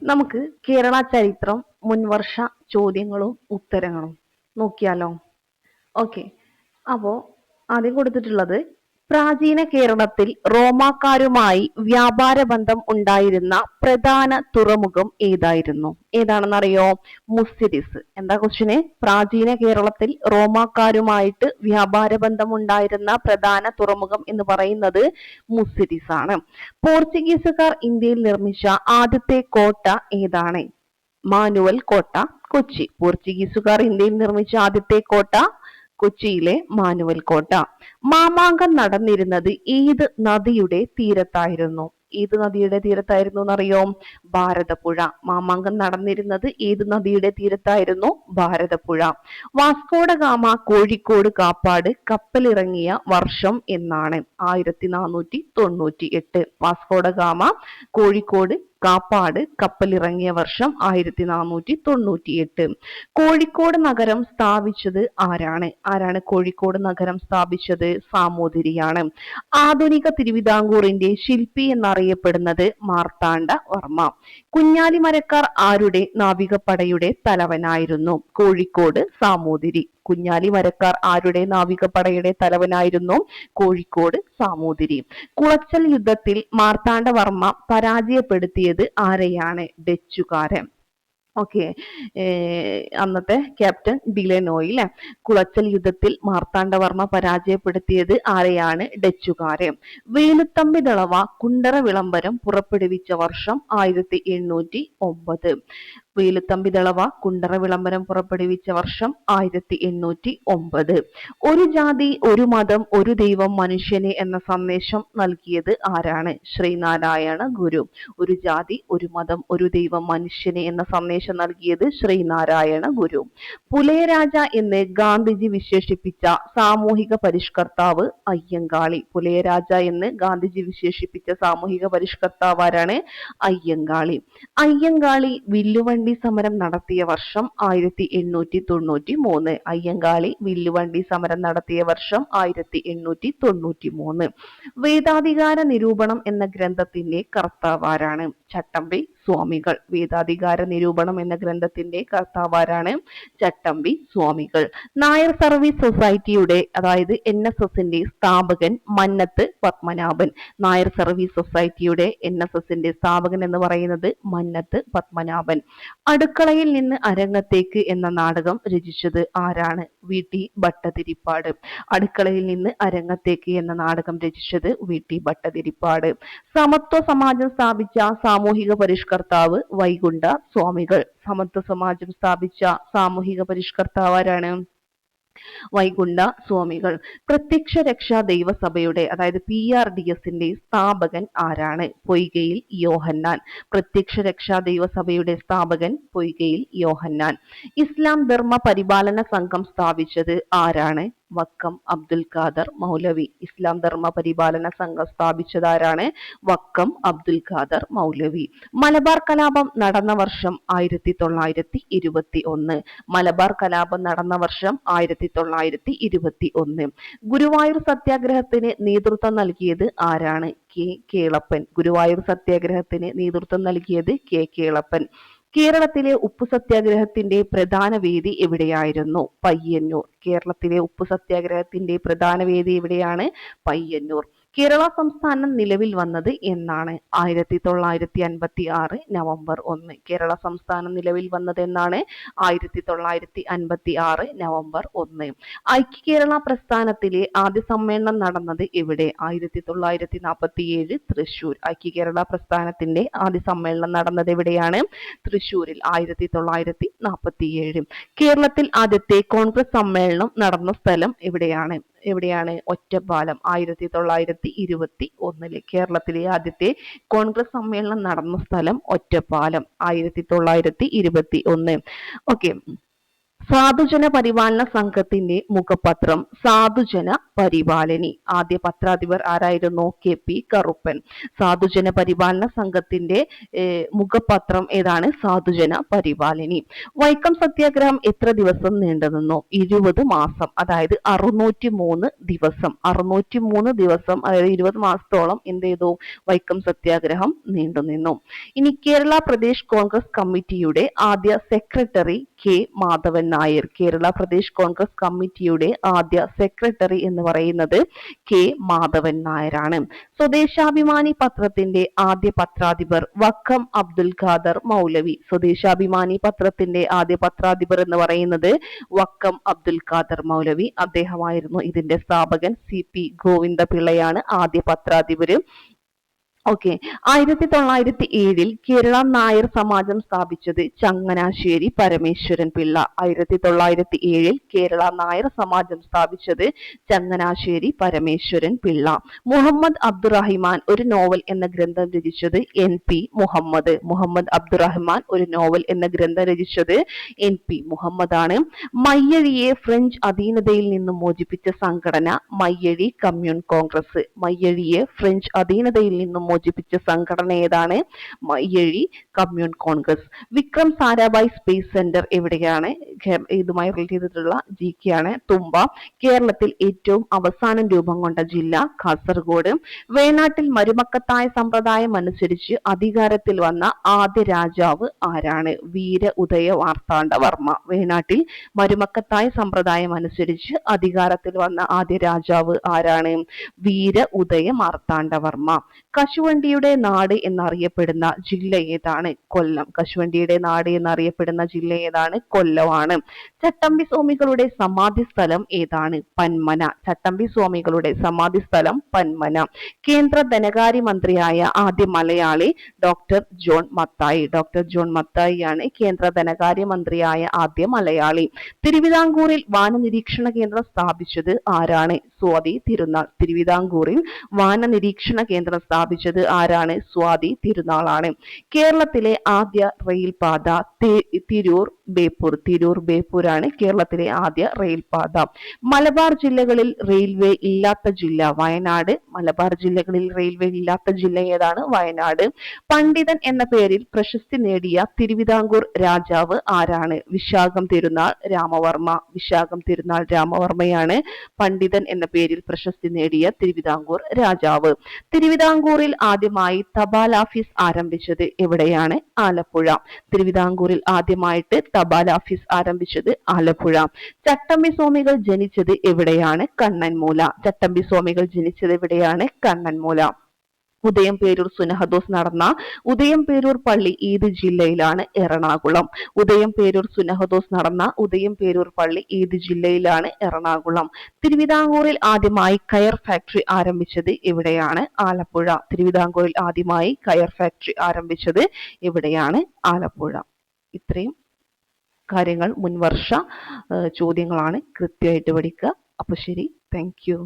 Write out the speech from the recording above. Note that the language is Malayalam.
നമുക്ക് കേരള ചരിത്രം മുൻവർഷ ചോദ്യങ്ങളും ഉത്തരങ്ങളും നോക്കിയാലോ? ഓക്കെ. അപ്പോ ആദ്യം കൊടുത്തിട്ടുള്ളത് പ്രാചീന കേരളത്തിൽ റോമാക്കാരുമായി വ്യാപാര ബന്ധം ഉണ്ടായിരുന്ന പ്രധാന തുറമുഖം ഏതായിരുന്നു? ഏതാണെന്നറിയോ? മുസിരിസ്. എന്താ ക്വസ്റ്റ്യന്? പ്രാചീന കേരളത്തിൽ റോമാക്കാരുമായിട്ട് വ്യാപാര ബന്ധം ഉണ്ടായിരുന്ന പ്രധാന തുറമുഖം എന്ന് പറയുന്നത് മുസിരിസ് ആണ്. പോർച്ചുഗീസുകാർ ഇന്ത്യയിൽ നിർമ്മിച്ച ആദ്യത്തെ കോട്ട ഏതാണ്? മാനുവൽ കോട്ട, കൊച്ചി. പോർച്ചുഗീസുകാർ ഇന്ത്യയിൽ നിർമ്മിച്ച ആദ്യത്തെ കോട്ട കൊച്ചിയിലെ മാനുവൽ കോട്ട. മാമാങ്കം നടന്നിരുന്നത് ഏത് നദിയുടെ തീരത്തായിരുന്നു? ഏത് നദിയുടെ തീരത്തായിരുന്നു എന്നറിയോ? ഭാരതപ്പുഴ. മാമാങ്കം നടന്നിരുന്നത് ഏത് നദിയുടെ തീരത്തായിരുന്നു? ഭാരതപ്പുഴ. വാസ്കോഡ ഗാമ കോഴിക്കോട് കാപ്പാട് കപ്പലിറങ്ങിയ വർഷം എന്നാണ്? 1498. വാസ്കോഡ ഗാമ കോഴിക്കോട് കാപ്പാട് കപ്പലിറങ്ങിയ വർഷം 1498. കോഴിക്കോട് നഗരം സ്ഥാപിച്ചത് ആരാണ്? ആരാണ് കോഴിക്കോട് നഗരം സ്ഥാപിച്ചത്? സാമൂതിരിയാണ്. ആധുനിക തിരുവിതാംകൂറിന്റെ ശില്പി എന്നറിയപ്പെടുന്നത് മാർത്താണ്ഡ വർമ്മ. കുഞ്ഞാലി മരക്കാർ ആരുടെ നാവികപ്പടയുടെ തലവനായിരുന്നു? കോഴിക്കോട് സാമൂതിരി. കുഞ്ഞാലി മരക്കാർ ആരുടെ നാവികപ്പടയുടെ തലവനായിരുന്നു? കോഴിക്കോട് സാമൂതിരി. കുളച്ചൽ യുദ്ധത്തിൽ മാർത്താണ്ഡവർമ്മ പരാജയപ്പെടുത്തിയത് ആരെയാണ്? ഡച്ചുകാരെ. ഓക്കെ. അന്നത്തെ ക്യാപ്റ്റൻ ഡിലനോയി അല്ലെ. കുളച്ചൽ യുദ്ധത്തിൽ മാർത്താണ്ഡവർമ്മ പരാജയപ്പെടുത്തിയത് ആരെയാണ്? ഡച്ചുകാരെ. വേലുത്തമ്പി ദളവ കുണ്ടറ വിളംബരം പുറപ്പെടുവിച്ച വർഷം 1809. വേലുത്തമ്പി ദളവ കുണ്ടറ വിളംബരം പുറപ്പെടുവിച്ച വർഷം 1809. ഒരു ജാതി ഒരു മതം ഒരു ദൈവം മനുഷ്യന് എന്ന സന്ദേശം നൽകിയത് ആരാണ്? ശ്രീനാരായണ ഗുരു. ഒരു ജാതി ഒരു മതം ഒരു ദൈവം മനുഷ്യന് എന്ന സന്ദേശം നൽകിയത് ശ്രീനാരായണ ഗുരു. പുലയരാജ എന്ന് ഗാന്ധിജി വിശേഷിപ്പിച്ച സാമൂഹിക പരിഷ്കർത്താവ് അയ്യങ്കാളി. പുലയരാജ എന്ന് ഗാന്ധിജി വിശേഷിപ്പിച്ച സാമൂഹിക പരിഷ്കർത്താവ് ആരാണ്? അയ്യങ്കാളി. അയ്യങ്കാളി വില്ലുവണ്ടി സമരം നടത്തിയ വർഷം 1893. അയ്യങ്കാളി വില്ലുവണ്ടി സമരം നടത്തിയ വർഷം 1893. വേദാധികാര നിരൂപണം എന്ന ഗ്രന്ഥത്തിന്റെ കർത്താവ് ആരാണ്? ചട്ടമ്പി സ്വാമികൾ. വേദാധികാര നിരൂപണം എന്ന ഗ്രന്ഥത്തിന്റെ കർത്താവ് ആരാണ്? ചട്ടമ്പി സ്വാമികൾ. നായർ സർവീസ് സൊസൈറ്റിയുടെ അതായത് NSSന്റെ സ്ഥാപകൻ മന്നത്ത് പത്മനാഭൻ. നായർ സർവീസ് സൊസൈറ്റിയുടെ NSSന്റെ സ്ഥാപകൻ എന്ന് പറയുന്നത് മന്നത്ത് പത്മനാഭൻ. അടുക്കളയിൽ നിന്ന് അരങ്ങത്തേക്ക് എന്ന നാടകം രചിച്ചത് ആരാണ്? VT ഭട്ടതിരിപ്പാട്. അടുക്കളയിൽ നിന്ന് അരങ്ങത്തേക്ക് എന്ന നാടകം രചിച്ചത് VT ഭട്ടതിരിപ്പാട്. സമത്വ സമാജം സ്ഥാപിച്ച സാമൂഹിക പരിഷ്കർത്താവ് വൈകുണ്ഠ സ്വാമികൾ. സമത്വ സമാജം സ്ഥാപിച്ച സാമൂഹിക പരിഷ്കർത്താവ് ആരാണ്? വൈകുണ്ഠ സ്വാമികൾ. പ്രത്യക്ഷ രക്ഷാ ദൈവസഭയുടെ അതായത് PRDSന്റെ സ്ഥാപകൻ ആരാണ്? പൊയ്കയിൽ യോഹന്നാൻ. പ്രത്യക്ഷ രക്ഷാ ദൈവസഭയുടെ സ്ഥാപകൻ പൊയ്കയിൽ യോഹന്നാൻ. ഇസ്ലാം ധർമ്മ പരിപാലന സംഘം സ്ഥാപിച്ചത് ആരാണ്? വക്കം അബ്ദുൽ ഖാദർ മൗലവി. ഇസ്ലാം ധർമ്മ പരിപാലന സംഘം സ്ഥാപിച്ചത് ആരാണ്? വക്കം അബ്ദുൽ ഖാദർ മൗലവി. മലബാർ കലാപം നടന്ന വർഷം 1921. മലബാർ കലാപം നടന്ന വർഷം 1921. ഗുരുവായൂർ സത്യാഗ്രഹത്തിന് നേതൃത്വം നൽകിയത് ആരാണ്? കേളപ്പൻ. ഗുരുവായൂർ സത്യാഗ്രഹത്തിന് നേതൃത്വം നൽകിയത് കേളപ്പൻ. കേരളത്തിലെ ഉപ്പു സത്യാഗ്രഹത്തിന്റെ പ്രധാന വേദി എവിടെയായിരുന്നു? പയ്യന്നൂർ. കേരളത്തിലെ ഉപ്പു സത്യാഗ്രഹത്തിന്റെ പ്രധാന വേദി എവിടെയാണ്? പയ്യന്നൂർ. കേരള സംസ്ഥാനം നിലവിൽ വന്നത് എന്നാണ്? 1956 നവംബർ 1. കേരള സംസ്ഥാനം നിലവിൽ വന്നത് എന്നാണ്? 1956 നവംബർ 1. ഐക്യ കേരള പ്രസ്ഥാനത്തിലെ ആദ്യ സമ്മേളനം നടന്നത് എവിടെ? 1947 തൃശൂർ. ഐക്യ കേരള പ്രസ്ഥാനത്തിന്റെ ആദ്യ സമ്മേളനം നടന്നത് എവിടെയാണ്? തൃശൂരിൽ 1947. കേരളത്തിൽ ആദ്യത്തെ കോൺഗ്രസ് സമ്മേളനം നടന്ന സ്ഥലം എവിടെയാണ്? ഒറ്റപ്പാലം. 1921. കേരളത്തിലെ ആദ്യത്തെ കോൺഗ്രസ് സമ്മേളനം നടന്ന സ്ഥലം ഒറ്റപ്പാലം. 1921. ഓക്കെ. സാധുജന പരിപാലന സംഘത്തിന്റെ മുഖപത്രം സാധുജന പരിപാലനി. ആദ്യ പത്രാധിപർ ആരായിരുന്നു? KP കറുപ്പൻ. സാധുജന പരിപാലന സംഘത്തിന്റെ മുഖപത്രം ഏതാണ്? സാധുജന പരിപാലനി. വൈക്കം സത്യാഗ്രഹം എത്ര ദിവസം നീണ്ടുനിന്നു? 20 മാസം, അതായത് 603 ദിവസം. 603 ദിവസം, അതായത് 20 മാസത്തോളം എന്ത് ചെയ്തു? വൈക്കം സത്യാഗ്രഹം നീണ്ടുനിന്നു. ഇനി കേരള പ്രദേശ് കോൺഗ്രസ് കമ്മിറ്റിയുടെ ആദ്യ സെക്രട്ടറി K മാധവൻ നായർ. കേരള പ്രദേശ് കോൺഗ്രസ് കമ്മിറ്റിയുടെ ആദ്യ സെക്രട്ടറി എന്ന് പറയുന്നത് K മാധവൻ നായരാണ്. സ്വദേശാഭിമാനി പത്രത്തിന്റെ ആദ്യ പത്രാധിപർ വക്കം അബ്ദുൽ ഖാദർ മൗലവി. സ്വദേശാഭിമാനി പത്രത്തിന്റെ ആദ്യ പത്രാധിപർ എന്ന് പറയുന്നത് വക്കം അബ്ദുൽ ഖാദർ മൗലവി. അദ്ദേഹമായിരുന്നു ഇതിന്റെ സ്ഥാപകൻ. CP ഗോവിന്ദപിള്ളയാണ് ആദ്യ പത്രാധിപര്. ഓക്കെ. 1907 കേരള നായർ സമാജം സ്ഥാപിച്ചത് ചങ്ങനാശ്ശേരി പരമേശ്വരൻ പിള്ള. 1907 കേരള നായർ സമാജം സ്ഥാപിച്ചത് ചങ്ങനാശ്ശേരി പരമേശ്വരൻ പിള്ള. മുഹമ്മദ് അബ്ദുറഹിമാൻ ഒരു നോവൽ എന്ന ഗ്രന്ഥം രചിച്ചത് NP മുഹമ്മദ്. മുഹമ്മദ് അബ്ദുറഹിമാൻ ഒരു നോവൽ എന്ന ഗ്രന്ഥം രചിച്ചത് NP മുഹമ്മദ് ആണ്. മയ്യഴിയെ ഫ്രഞ്ച് അധീനതയിൽ നിന്നും മോചിപ്പിച്ച സംഘടന മയ്യഴി കമ്മ്യൂൺ കോൺഗ്രസ്. മയ്യഴിയെ ഫ്രഞ്ച് അധീനതയിൽ നിന്നും മോചിപ്പിച്ച സംഘടന ഏതാണ്? Mayyazhi commune Congress. Vikram Sarabhai space centre എവിടെയാണ്? ഇതുമായി റിലേറ്റ് ചെയ്തിട്ടുള്ള GK ആണ്. തുമ്പ. കേരളത്തിൽ ഏറ്റവും അവസാനം രൂപം കൊണ്ട ജില്ല കാസർഗോഡ്. വേണാട്ടിൽ മരുമക്കത്തായ സമ്പ്രദായം അനുസരിച്ച് അധികാരത്തിൽ വന്ന ആദ്യ രാജാവ് ആരാണ്? വീര ഉദയ മാർത്താണ്ഡവർമ്മ. വേണാട്ടിൽ മരുമക്കത്തായ സമ്പ്രദായം അനുസരിച്ച് അധികാരത്തിൽ വന്ന ആദ്യ രാജാവ് ആരാണ്? വീര ഉദയ മാർത്താണ്ഡവർമ്മ. കശുവണ്ടിയുടെ നാട് എന്നറിയപ്പെടുന്ന ജില്ല ഏതാണ്? കൊല്ലം. കശുവണ്ടിയുടെ നാട് എന്നറിയപ്പെടുന്ന ജില്ല ഏതാണ്? കൊല്ലമാണ്. ചട്ടമ്പി സ്വാമികളുടെ സമാധി സ്ഥലം ഏതാണ്? പന്മന. ചട്ടമ്പി സ്വാമികളുടെ സമാധി സ്ഥലം പന്മന. കേന്ദ്ര ധനകാര്യ മന്ത്രിയായ ആദ്യ Malayali doctor John Mathai. Doctor John മത്തായിയാണ് കേന്ദ്ര ധനകാര്യ മന്ത്രിയായ ആദ്യ മലയാളി. തിരുവിതാംകൂറിൽ വാനനിരീക്ഷണ കേന്ദ്രം സ്ഥാപിച്ചത് ആരാണ്? സ്വാതി തിരുനാൾ. തിരുവിതാംകൂറിൽ വാനനിരീക്ഷണ കേന്ദ്രം സ്ഥാപിച്ചത് ആരാണ്? സ്വാതി തിരുനാളാണ്. കേരളത്തിലെ ആദ്യ റെയിൽപാത തിരൂർ ബേപ്പൂർ. തിരൂർ ബേപ്പൂർ ആണ് കേരളത്തിലെ ആദ്യ റെയിൽപാത. മലബാർ ജില്ലകളിൽ റെയിൽവേ ഇല്ലാത്ത ജില്ല വയനാട്. മലബാർ ജില്ലകളിൽ റെയിൽവേ ഇല്ലാത്ത ജില്ല ഏതാണ്? വയനാട്. പണ്ഡിതൻ എന്ന പേരിൽ പ്രശസ്തി നേടിയ തിരുവിതാംകൂർ രാജാവ് ആരാണ്? വിശാഖം തിരുനാൾ രാമവർമ്മ. വിശാഖം തിരുനാൾ രാമവർമ്മയാണ് പണ്ഡിതൻ എന്ന പേരിൽ പ്രശസ്തി നേടിയ തിരുവിതാംകൂർ രാജാവ്. തിരുവിതാംകൂറിൽ ആദ്യമായി തപാൽ ഓഫീസ് ആരംഭിച്ചത് എവിടെയാണ്? ആലപ്പുഴ. തിരുവിതാംകൂറിൽ ആദ്യമായിട്ട് തപാൽ ഓഫീസ് ആരംഭിച്ചത് ആലപ്പുഴ. ചട്ടമ്പി സ്വാമികൾ ജനിച്ചത് എവിടെയാണ്? കണ്ണൻമൂല. ചട്ടമ്പി സ്വാമികൾ ജനിച്ചത് എവിടെയാണ്? കണ്ണൻമൂല. ഉദയം പേരൂർ സുനഹദോസ് നടന്ന ഉദയം പേരൂർ പള്ളി ഏത് ജില്ലയിലാണ്? എറണാകുളം. ഉദയം പേരൂർ സുനഹദോസ് നടന്ന ഉദയം പേരൂർ പള്ളി ഏത് ജില്ലയിലാണ്? എറണാകുളം. തിരുവിതാംകൂറിൽ ആദ്യമായി കയർ ഫാക്ടറി ആരംഭിച്ചത് എവിടെയാണ്? ആലപ്പുഴ. തിരുവിതാംകൂറിൽ ആദ്യമായി കയർ ഫാക്ടറി ആരംഭിച്ചത് എവിടെയാണ്? ആലപ്പുഴ. ഇത്രയും കാര്യങ്ങൾ മുൻവർഷ ചോദ്യങ്ങളാണ്. കൃത്യമായിട്ട് പഠിക്കുക. അപ്പൊ ശരി, താങ്ക് യു.